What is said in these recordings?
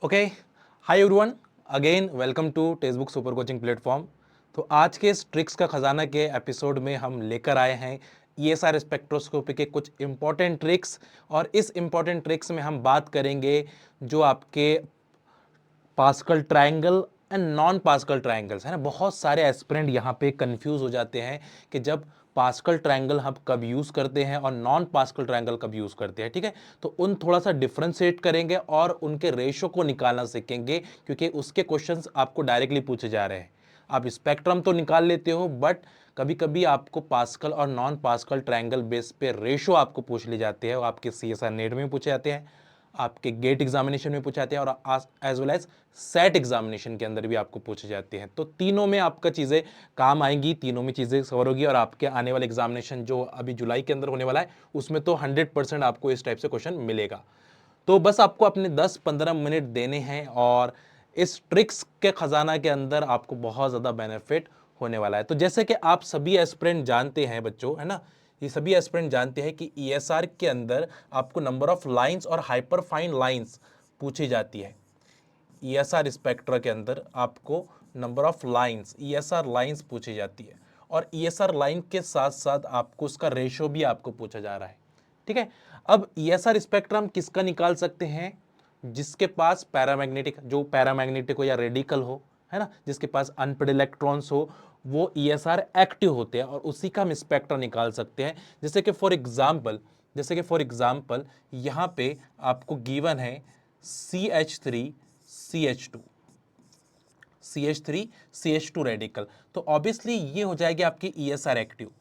Okay, hi everyone, again welcome to text super coaching platform. तो आज के इस ट्रिक्स का खजाना के एपिसोड में हम लेकर आए हैं ईएसआर स्पेक्ट्रोस्कोपी के कुछ इंपॉर्टेंट ट्रिक्स। और इस इंपॉर्टेंट ट्रिक्स में हम बात करेंगे जो आपके pascal triangle and non Pascal triangles है ना। बहुत सारे एस्पिरेंट यहाँ पे कंफ्यूज हो जाते हैं कि जब पास्कल ट्रायंगल हम कब यूज करते हैं और नॉन पास्कल ट्रायंगल कब यूज करते हैं। ठीक है, तो उन थोड़ा सा डिफ्रेंशिएट करेंगे और उनके रेशो को निकालना सीखेंगे, क्योंकि उसके क्वेश्चंस आपको डायरेक्टली पूछे जा रहे हैं। आप स्पेक्ट्रम तो निकाल लेते हो, बट कभी कभी आपको पास्कल और नॉन पास्कल ट्रायंगल बेस पे रेशो आपको पूछ ले जाते हैं। वो आपके सीएसआर नेट में पूछे जाते हैं, आपके गेट एग्जामिनेशन में पूछे जाते हैं और as well as set examination के अंदर भी आपको पूछे जाते हैं। तो तीनों में आपका चीज़ें काम आएंगी, तीनों में चीज़ें कवर होगी और आपके आने वाले एग्जामिनेशन जो अभी जुलाई के अंदर होने वाला है उसमें तो 100% आपको इस टाइप से क्वेश्चन मिलेगा। तो बस आपको अपने 10-15 मिनट देने हैं और इस ट्रिक्स के खजाना के अंदर आपको बहुत ज़्यादा बेनिफिट होने वाला है। तो जैसे कि आप सभी एस्पिरेंट जानते हैं बच्चों, है ना, ये सभी एस्पिरेंट जानते हैं कि ईएसआर के अंदर आपको नंबर ऑफ लाइंस और हाइपरफाइन लाइंस पूछी जाती है। ईएसआर स्पेक्ट्रा के अंदर आपको number of lines, ESR lines पूछी जाती है और ईएसआर लाइन के साथ साथ आपको उसका रेशो भी आपको पूछा जा रहा है। ठीक है, अब ईएसआर स्पेक्ट्रम किसका निकाल सकते हैं? जिसके पास पैरामैग्नेटिक, जो पैरामैग्नेटिक हो या रेडिकल हो, है ना, जिसके पास अनपेड इलेक्ट्रॉन्स हो, वो ईएसआर एक्टिव होते हैं और उसी का हम स्पेक्ट्रा निकाल सकते हैं। जैसे कि फॉर एग्जाम्पल यहाँ पे आपको गिवन है CH3 CH2 CH3 CH2 radical, तो ऑब्वियसली ये हो जाएगी आपकी ईएसआर एक्टिव।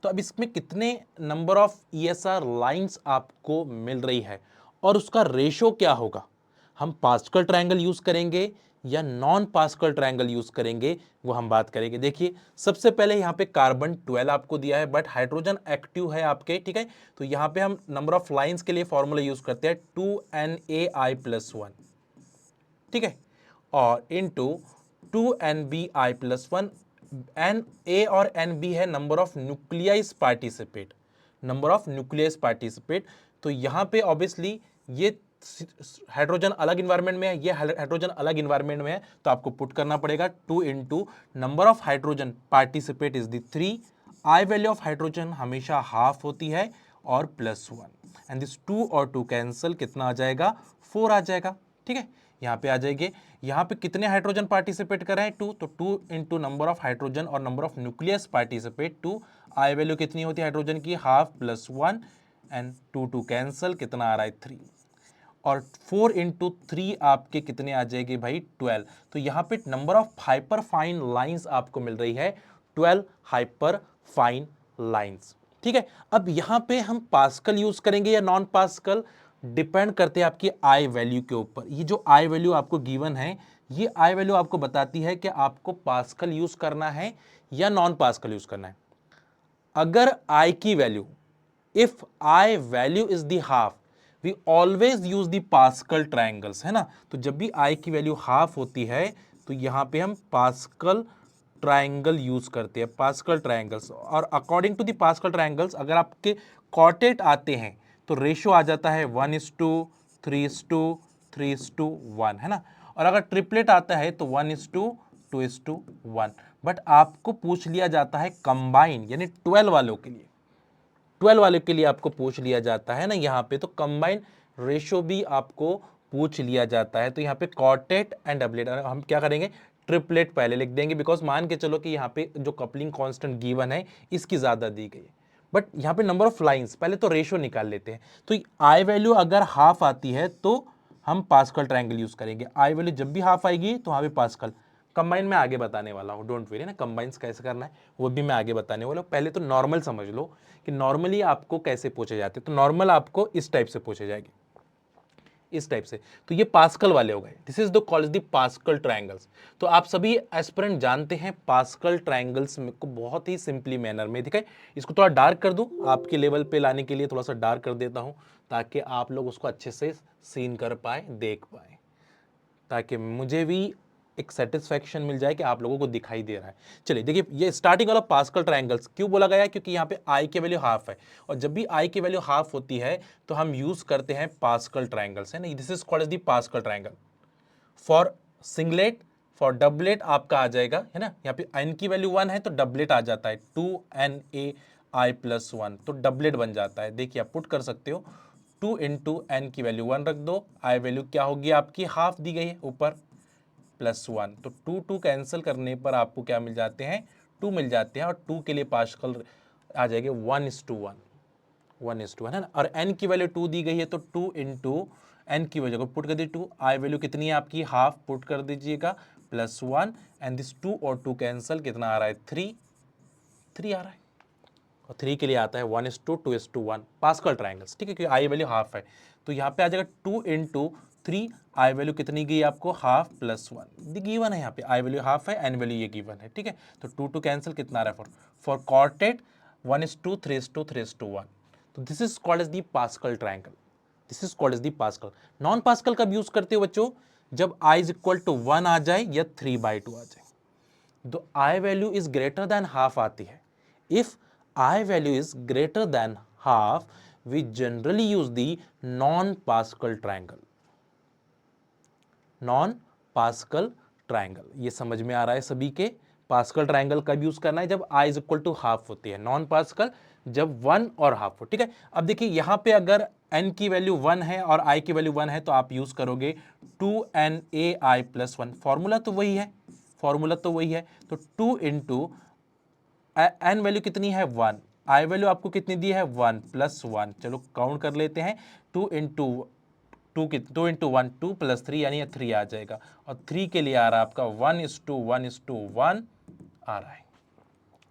तो अब इसमें कितने नंबर ऑफ ईएसआर लाइंस आपको मिल रही है और उसका रेशो क्या होगा? हम पास्कल ट्रायंगल यूज करेंगे या नॉन पास्कल ट्रायंगल यूज करेंगे, वो हम बात करेंगे। देखिए, सबसे पहले यहाँ पे कार्बन 12 आपको दिया है, बट हाइड्रोजन एक्टिव है आपके। ठीक है, तो यहाँ पे हम नंबर ऑफ लाइंस के लिए फॉर्मूला यूज करते हैं 2NaI+1। ठीक है, और इनटू 2NBI+1। एन ए और एन बी है number of nuclei participate, number of nucleus participate. तो यहां पे ऑब्वियसली ये हाइड्रोजन अलग इन्वायरमेंट में है, ये हाइड्रोजन अलग इन्वायरमेंट में है, तो आपको पुट करना पड़ेगा 2 into number of hydrogen participate is the 3। I value of hydrogen हमेशा हाफ होती है और +1, एंड दिस 2 और 2 कैंसिल, कितना आ जाएगा? 4 आ जाएगा। ठीक है, यहाँ पे आ जाएंगे। यहाँ पे कितने हाइड्रोजन पार्टिसिपेट कर रहे हैं? 2, तो 2 इंटू नंबर ऑफ हाइड्रोजन और number of nucleus participate 2। I value कितनी होती है हाइड्रोजन की? हाफ +1, एंड 2 कैंसिल, कितना आ रहा है? 3। और 4 इंटू 3 आपके कितने आ जाएंगे भाई? 12। तो यहाँ पे number of hyper fine lines आपको मिल रही है 12 हाइपर फाइन लाइन्स। ठीक है, अब यहाँ पे हम पास्कल यूज करेंगे या नॉन पास्कल, डिपेंड करते हैं आपकी आई वैल्यू के ऊपर। ये जो आई वैल्यू आपको गिवन है, ये आई वैल्यू आपको बताती है कि आपको पास्कल यूज करना है या नॉन पास्कल यूज करना है। अगर आई की value, if I value is the half, we always use the Pascal triangles, है ना। तो जब भी आई की वैल्यू हाफ होती है तो यहां पे हम पास्कल ट्रायंगल यूज करते हैं, पास्कल ट्रायंगल्स। और according to the Pascal triangles अगर आपके क्वार्टेट आते हैं तो रेशियो आ जाता है 1:3:3:1, है ना। और अगर ट्रिपलेट आता है तो 1:2:1। बट आपको पूछ लिया जाता है कंबाइन, यानी 12 वालों के लिए, 12 वाले के लिए आपको पूछ लिया जाता है ना यहाँ पे, तो कंबाइन रेशो भी आपको पूछ लिया जाता है। तो यहाँ पे क्वार्टेट एंड डबलेट हम क्या करेंगे? ट्रिपलेट पहले लिख देंगे, बिकॉज मान के चलो कि यहाँ पे जो कपलिंग कांस्टेंट गिवन है इसकी ज्यादा दी गई है, बट यहाँ पे नंबर ऑफ लाइंस, पहले तो रेशो निकाल लेते हैं। तो आई वैल्यू अगर हाफ आती है तो हम पास्कल ट्रायंगल यूज करेंगे। आई वैल्यू जब भी हाफ आएगी तो वहां पे पास्कल। कंबाइन में आगे बताने वाला हूँ, डोंट वेरी ना, कंबाइंस कैसे करना है वो भी मैं आगे बताने वाला हूँ। पहले तो नॉर्मल समझ लो कि नॉर्मली आपको कैसे पूछे जाते हैं। तो नॉर्मल आपको इस टाइप से पूछे जाएंगे, इस टाइप से। तो ये पास्कल वाले हो गए, this is the called the Pascal triangles. तो आप सभी एस्पिरेंट जानते हैं पास्कल ट्रायंगल्स को बहुत ही सिंपली मैनर में। ठीक है, इसको थोड़ा डार्क कर दूं आपके लेवल पे लाने के लिए, थोड़ा सा डार्क कर देता हूं ताकि आप लोग उसको अच्छे से सीन कर पाए, देख पाए, ताकि मुझे भी एक सेटिस्फैक्शन मिल जाए कि आप लोगों को दिखाई दे रहा है। चलिए देखिए, ये स्टार्टिंग वाला पास्कल ट्रायंगल्स क्यों बोला गया है? क्योंकि यहाँ पे आई की वैल्यू हाफ है, और जब भी आई की वैल्यू हाफ होती है तो हम यूज करते हैं पास्कल ट्रायंगल्स, है ना। This is called as the Pascal triangle. For singlet, for doublet आपका आ जाएगा, है ना, यहाँ पे n की वैल्यू 1 है तो डबलेट आ जाता है 2NAi+1, तो डबलेट बन जाता है। देखिए आप पुट कर सकते हो 2 इंटू एन की वैल्यू 1 रख दो, आई वैल्यू क्या होगी आपकी, हाफ दी गई है ऊपर, +1, तो 2 कैंसिल करने पर आपको क्या मिल जाते हैं, 2 मिल जाते हैं, और 2 के लिए पास्कल आ जाएंगे 1:1, 1:1 है ना, और n की वैल्यू 2 दी गई है तो 2 इंटू एन की वैल्यू को पुट कर दी 2, आई वैल्यू कितनी है आपकी, हाफ पुट कर दीजिएगा, +1, एंड दिस 2 और 2 कैंसिल, कितना आ रहा है 3 आ रहा है, और 3 के लिए आता है 1:2:1 पास्कल ट्राइंगल्स, ठीक है, क्योंकि आई वैल्यू हाफ है, तो यहाँ पे आ जाएगा 2 इंटू 3, आई वैल्यू कितनी गई आपको, हाफ +1 गिवन है, यहाँ पे आई वैल्यू हाफ है, एन वैल्यू ये गिवन है, ठीक है, तो 2 कैंसिल, कितना आ रहा है फॉर क्वार्टेट 1:3:1, तो this is called as the Pascal triangle, this is called as the Pascal. Non Pascal कब यूज करते हो बच्चों, जब i इज इक्वल टू 1 आ जाए या 3/2 आ जाए, तो I value is greater than half आती है, if I value is greater than half, we generally use the non-Pascal triangle. Non-Pascal triangle, ये समझ में आ रहा है सभी के, पास्कल ट्राइंगल कब यूज करना है, जब i is equal to half होती है, नॉन पास्कल जब 1 और हाफ हो, ठीक है। अब देखिए यहाँ पे अगर n की वैल्यू 1 है और i की वैल्यू 1 है तो आप यूज करोगे 2NAi+1, फॉर्मूला तो वही है, फॉर्मूला तो वही है, तो 2 इंटू एन वैल्यू कितनी है 1, आई वैल्यू आपको कितनी दी है 1 +1, चलो काउंट कर लेते हैं, 2 इंटू 1 2 + 3 यानी 3 आ जाएगा, और 3 के लिए आ रहा है आपका 1:1:1 आ रहा है,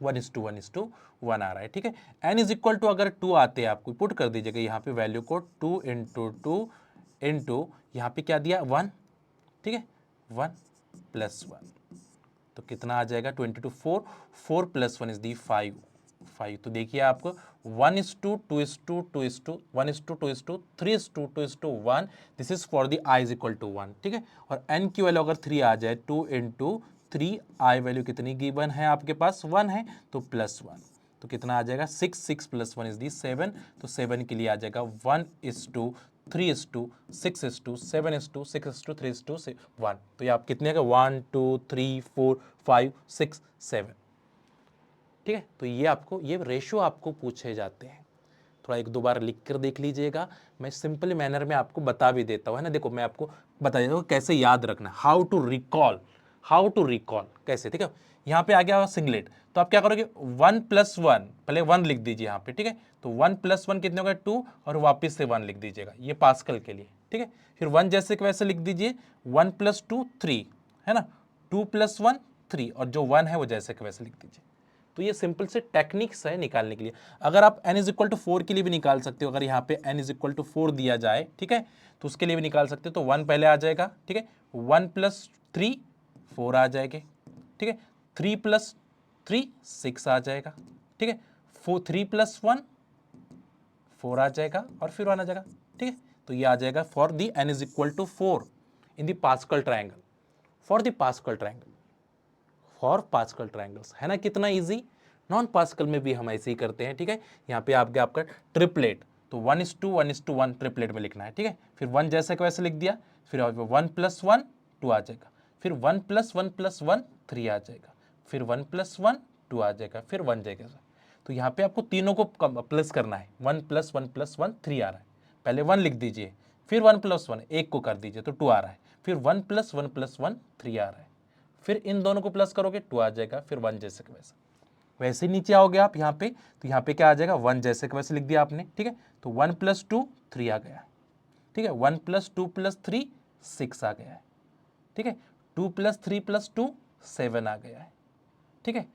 1:1:1 आ रहा है, ठीक है। n इज इक्वल टू अगर 2 आते हैं आपको पुट कर दीजिएगा यहाँ पे वैल्यू को 2 इंटू 2 इंटू यहाँ पे क्या दिया 1, ठीक है, 1 +1, तो कितना आ जाएगा 22, 4 + 1 इज दी 5, तो देखिए आपको 1:2:2:2, 1:2:2:3:2, 3:2:1, this is for the i is equal to 1, ठीक है, और n की वैल्यू अगर 3 आ जाए 2 इंटू 3, आई वैल्यू कितनी गिवन है आपके पास 1 है, तो +1, तो कितना आ जाएगा 6 + 1 इज दी 7, तो 7 के लिए आ जाएगा 1:3:6:7:6:3:1, तो ये आप कितने का 1 2 3 4 5 6 7, ठीक है, तो ये आपको ये रेशो आपको पूछे जाते हैं, थोड़ा एक दो बार लिख कर देख लीजिएगा, मैं सिंपल मैनर में आपको बता भी देता हूँ, है ना, देखो मैं आपको बता देता हूँ कैसे याद रखना, हाउ टू रिकॉल कैसे, ठीक है। यहाँ पे आ गया सिंगलेट, तो आप क्या करोगे 1 + 1, पहले 1 लिख दीजिए यहाँ पे, ठीक है, तो 1 + 1 कितने हो गए 2, और वापस से 1 लिख दीजिएगा, ये पास्कल के लिए, ठीक है, फिर 1 जैसे कि वैसे लिख दीजिए, 1 + 2 3, है ना, 2 + 1 3, और जो 1 है वो जैसे कि वैसे लिख दीजिए, तो ये सिंपल से टेक्निक्स है निकालने के लिए। अगर आप n इज इक्वल टू 4 के लिए भी निकाल सकते हो, अगर यहाँ पे n इज इक्वल टू 4 दिया जाए, ठीक है, तो उसके लिए भी निकाल सकते हो, तो 1 पहले आ जाएगा, ठीक है, 1 + 3 4 आ जाएंगे, ठीक है, 3 + 3 6 आ जाएगा, ठीक है, 3 + 1 4 आ जाएगा, और फिर 1 आ जाएगा, ठीक है, तो ये आ जाएगा for the n is equal to 4 in the Pascal triangle, for the Pascal triangle, for Pascal triangles, है ना, कितना इजी। नॉन पास्कल में भी हम ऐसे ही करते हैं, ठीक है, यहाँ पे आपका ट्रिपलेट, तो 1:1:1 ट्रिपलेट में लिखना है, ठीक है, फिर 1 जैसे कि वैसे लिख दिया, फिर 1 + 1 2 आ जाएगा, फिर 1 + 1 + 1 3 आ जाएगा, फिर 1 + 1 2 आ जाएगा, फिर 1 जाएगा, तो यहाँ पे आपको तीनों को प्लस करना है, 1 + 1 + 1 3 आ रहा है, पहले 1 लिख दीजिए, फिर 1 + 1 एक को कर दीजिए तो 2 आ रहा है, फिर 1 + 1 + 1 3 आ रहा है, फिर इन दोनों को प्लस करोगे 2 आ जाएगा, फिर 1 जैसे कि वैसे, वैसे नीचे आओगे आप यहाँ पे, तो यहाँ पे क्या आ जाएगा 1 जैसे कि वैसे लिख दिया आपने, ठीक है, तो 1 + 2 3 आ गया, ठीक है, 1 + 2 + 3 6 आ गया है, ठीक है, 2 + 3 + 2 7 आ गया है, ठीक है,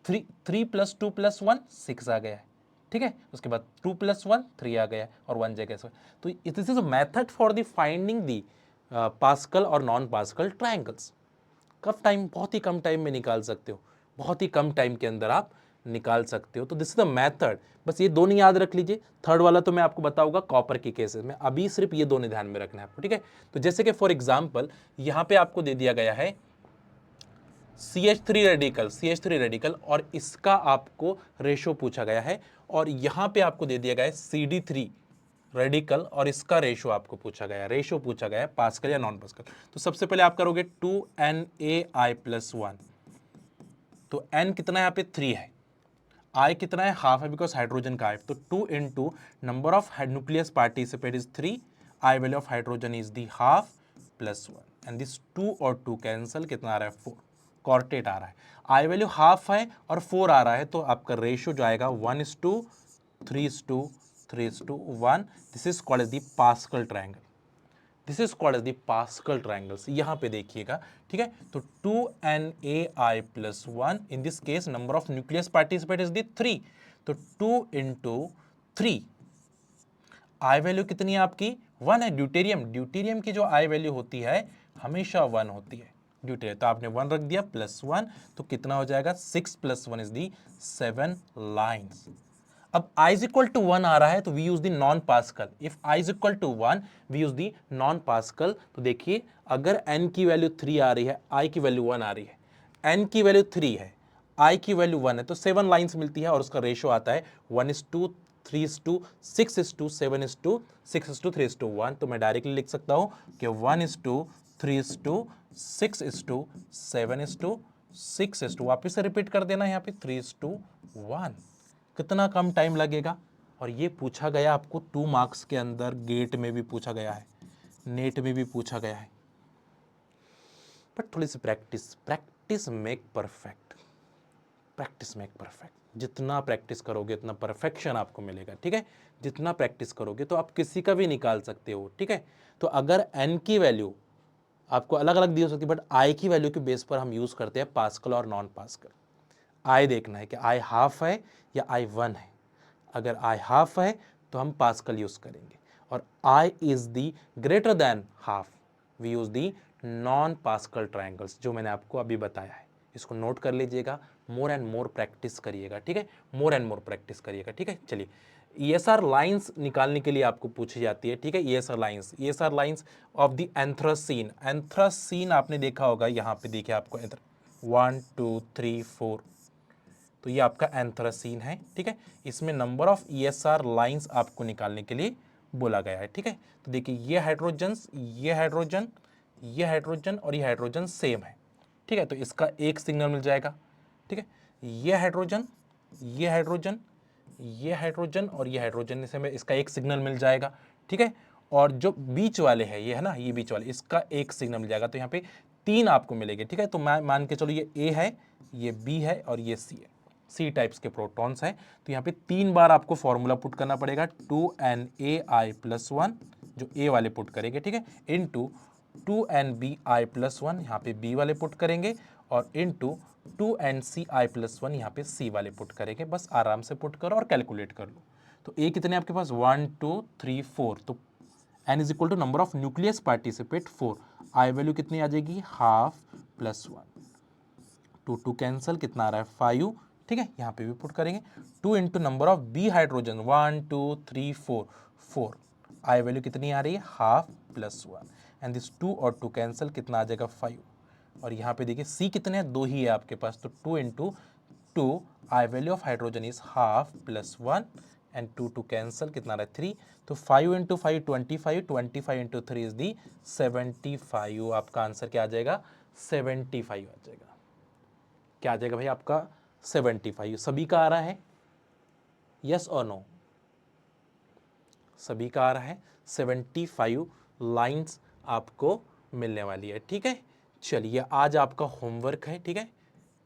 3 + 2 + 1 6 आ गया है, ठीक है, उसके बाद 2 + 1 3 आ गया और 1 जगह, तो this is a method for the finding the pascal और नॉन पास्कल ट्राइंगल्स। कब टाइम, बहुत ही कम टाइम में निकाल सकते हो, बहुत ही कम टाइम के अंदर आप निकाल सकते हो, तो दिस इज द मेथड, बस ये दोनों याद रख लीजिए, थर्ड वाला तो मैं आपको बताऊंगा कॉपर के केसेस में, अभी सिर्फ ये दोनों ध्यान में रखना है आपको, ठीक है। तो जैसे कि फॉर एग्जांपल यहाँ पे आपको दे दिया गया है CH3 रेडिकल और इसका आपको रेशो पूछा गया है, और यहाँ पे आपको दे दिया गया है CD3 रेडिकल और इसका रेशो आपको पूछा गया है, रेशो पूछा गया है पास्कल या नॉन पास्कल। तो सबसे पहले आप करोगे 2Na+1, तो n कितना है यहाँ पे 3 है, I कितना है हाफ है बिकॉज हाइड्रोजन का है, तो 2 into number of nucleus participate is 3, I value of hydrogen is the half +1 and this 2 और 2 कैंसल, कितना आ रहा है 4, क्वार्टेट आ रहा है, I वैल्यू हाफ है और 4 आ रहा है, तो आपका रेशियो जो आएगा 1:3:1, this is called as the Pascal triangle, this is called as the Pascal triangles. यहां पे देखिएगा, ठीक है, तो 2Na+1 in this case number of nucleus participate is the 3, तो 2 इंटू 3, आई वैल्यू कितनी है आपकी 1 है, ड्यूटेरियम, ड्यूटेरियम की जो आई वैल्यू होती है हमेशा 1 होती है, ड्यूटेरियम, तो आपने 1 रख दिया +1, तो कितना हो जाएगा 6 + 1 इज दी 7 लाइन्स। अब I इज इक्वल टू 1 आ रहा है तो we use the non Pascal, if I is equal to 1 we use the non Pascal. तो देखिए अगर n की वैल्यू 3 आ रही है, I की वैल्यू 1 आ रही है, n की वैल्यू 3 है, I की वैल्यू 1 है, तो 7 लाइंस मिलती है और उसका रेशियो आता है 1:3:6:7:6:3:1, तो मैं डायरेक्टली लिख सकता हूं कि 1:3:6:7:6, वापिस से रिपीट कर देना यहाँ पे 3:1, कितना कम टाइम लगेगा। और ये पूछा गया आपको 2 मार्क्स के अंदर, गेट में भी पूछा गया है, नेट में भी पूछा गया है, बट थोड़ी सी practice, practice make perfect, practice make perfect, जितना प्रैक्टिस करोगे उतना परफेक्शन आपको मिलेगा, ठीक है, जितना प्रैक्टिस करोगे तो आप किसी का भी निकाल सकते हो, ठीक है। तो अगर n की वैल्यू आपको अलग अलग दी हो सकती है, बट I की वैल्यू के बेस पर हम यूज करते हैं पास्कल और नॉन पास्कल। I देखना है कि I हाफ है या I 1 है, अगर I हाफ है तो हम पास्कल यूज करेंगे, और I is the greater than half, we use the non Pascal triangles, जो मैंने आपको अभी बताया है, इसको नोट कर लीजिएगा, मोर एंड मोर प्रैक्टिस करिएगा, ठीक है, मोर एंड मोर प्रैक्टिस करिएगा, ठीक है। चलिए ESR लाइंस निकालने के लिए आपको पूछी जाती है, ठीक है, ESR lines of the anthracene, anthracene आपने देखा होगा, यहाँ पे देखिए आपको 1 2 3 4, तो ये आपका एंथ्रासीन है, ठीक है, इसमें नंबर ऑफ ESR लाइंस आपको निकालने के लिए बोला गया है, ठीक है। तो देखिए ये हाइड्रोजन, ये हाइड्रोजन, ये हाइड्रोजन और ये हाइड्रोजन सेम है, ठीक है, तो इसका एक सिग्नल मिल जाएगा, ठीक है, ये हाइड्रोजन, ये हाइड्रोजन, ये हाइड्रोजन और ये हाइड्रोजन से में इसका एक सिग्नल मिल जाएगा, ठीक है, और जो बीच वाले हैं ये है ना, ये बीच वाले, इसका एक सिग्नल मिल जाएगा, तो यहाँ पे 3 आपको मिलेंगे, ठीक है। तो मैं मान के चलो ये A है, ये B है और ये C है, C टाइप्स के प्रोटॉन्स हैं, तो यहाँ पे 3 बार आपको फॉर्मूला पुट करना पड़ेगा, 2NaI+1 जो A वाले पुट करेंगे, ठीक है, इनटू 2NBI+1 यहाँ पे B वाले पुट करेंगे, और इनटू 2NCI+1 यहाँ पे C वाले पुट करेंगे। बस आराम से पुट करो और कैलकुलेट कर लो। तो A कितने आपके पास 1 2 3 4, तो N is equal to number of nucleus participate 4, I value कितनी आ जाएगी हाफ +1, 2 2 कैंसल, कितना आ रहा है 5, ठीक है, यहाँ पे भी पुट करेंगे, 2 into number of B hydrogen 1 2 3 4, 4, आई वैल्यू कितनी आ रही है हाफ +1 एंड दिस 2 और 2 कैंसल, कितना आ जाएगा 5, और यहाँ पे देखिए सी कितने हैं, 2 ही है आपके पास, तो 2 into 2, I value of hydrogen is half +1 and 2 2 cancel, कितना आ रहा है 3, तो 5 इंटू 5 25, 25 इंटू 3 इज दी 75, आपका आंसर क्या आ जाएगा 75 आ जाएगा, क्या आ जाएगा भाई आपका 75। सभी का आ रहा है, यस और नो, सभी का आ रहा है, 75 लाइंस आपको मिलने वाली है, ठीक है। चलिए आज आपका होमवर्क है, ठीक है,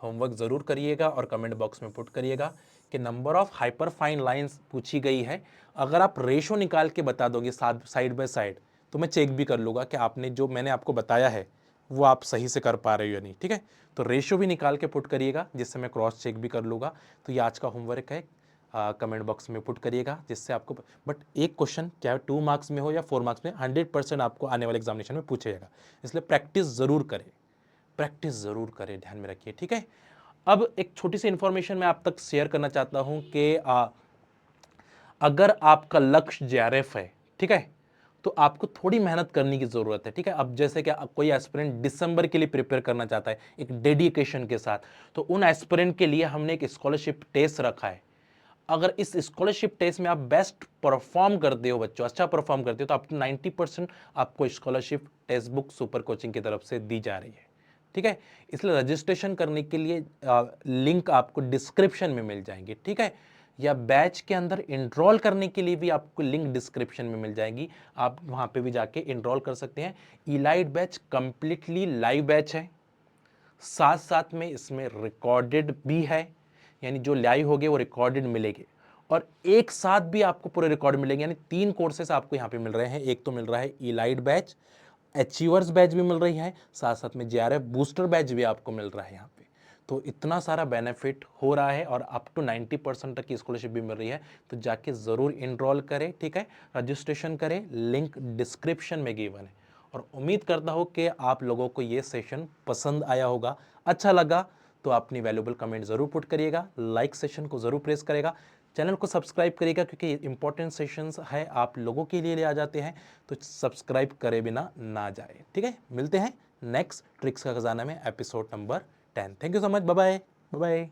होमवर्क ज़रूर करिएगा और कमेंट बॉक्स में पुट करिएगा कि नंबर ऑफ हाइपरफाइन लाइंस पूछी गई है, अगर आप रेशो निकाल के बता दोगे साइड बाय साइड, तो मैं चेक भी कर लूँगा कि आपने जो मैंने आपको बताया है वो आप सही से कर पा रहे हो या नहीं, ठीक है। तो रेशो भी निकाल के पुट करिएगा, जिससे मैं क्रॉस चेक भी कर लूँगा। तो ये आज का होमवर्क है, कमेंट बॉक्स में पुट करिएगा, जिससे आपको, बट एक क्वेश्चन चाहे 2 मार्क्स में हो या 4 मार्क्स में, 100% आपको आने वाले एग्जामिनेशन में पूछेगा, इसलिए प्रैक्टिस ज़रूर करें, प्रैक्टिस ज़रूर करें, ध्यान में रखिए, ठीक है। अब एक छोटी सी इंफॉर्मेशन मैं आप तक शेयर करना चाहता हूं कि अगर आपका लक्ष्य JRF है, ठीक है, तो आपको थोड़ी मेहनत करने की ज़रूरत है, ठीक है। अब जैसे कि कोई एस्पिरेंट दिसंबर के लिए प्रिपेयर करना चाहता है एक डेडिकेशन के साथ, तो उन एस्पिरेंट के लिए हमने एक स्कॉलरशिप टेस्ट रखा है, अगर इस स्कॉलरशिप टेस्ट में आप बेस्ट परफॉर्म करते हो बच्चों, अच्छा परफॉर्म करते हो, तो अप टू 90% आपको scholarship text book super coaching की तरफ से दी जा रही है। ठीक है, इसलिए रजिस्ट्रेशन करने के लिए लिंक आपको डिस्क्रिप्शन में मिल जाएंगे। ठीक है, या बैच के अंदर इनरोल करने के लिए भी आपको लिंक डिस्क्रिप्शन में मिल जाएगी, आप वहां पे भी जाके इनरोल कर सकते हैं। Elite batch completely live batch है, साथ साथ में इसमें रिकॉर्डेड भी है, यानी जो लाइव होगे वो रिकॉर्डेड मिलेंगे, और एक साथ भी आपको पूरे रिकॉर्ड मिलेंगे। यानी 3 कोर्सेस आपको यहाँ पे मिल रहे हैं। एक तो मिल रहा है इलाइट बैच, अचीवर्स बैच भी मिल रही है, साथ साथ में जेआरएफ बूस्टर बैच भी आपको मिल रहा है यहाँ पे। तो इतना सारा बेनिफिट हो रहा है और अप टू 90% तक की स्कॉलरशिप भी मिल रही है। तो जाके ज़रूर इनरोल करें, ठीक है, रजिस्ट्रेशन करें, लिंक डिस्क्रिप्शन में गिवन है। और उम्मीद करता हूँ कि आप लोगों को ये सेशन पसंद आया होगा, अच्छा लगा तो अपनी वैल्यूबल कमेंट ज़रूर पुट करिएगा, लाइक सेशन को ज़रूर प्रेस करेगा, चैनल को सब्सक्राइब करिएगा क्योंकि इंपॉर्टेंट सेशंस है आप लोगों के लिए ले आ जाते हैं, तो सब्सक्राइब करे बिना ना जाए। ठीक है, मिलते हैं नेक्स्ट ट्रिक्स का खजाना में episode number 10। Thank you so much, bye bye.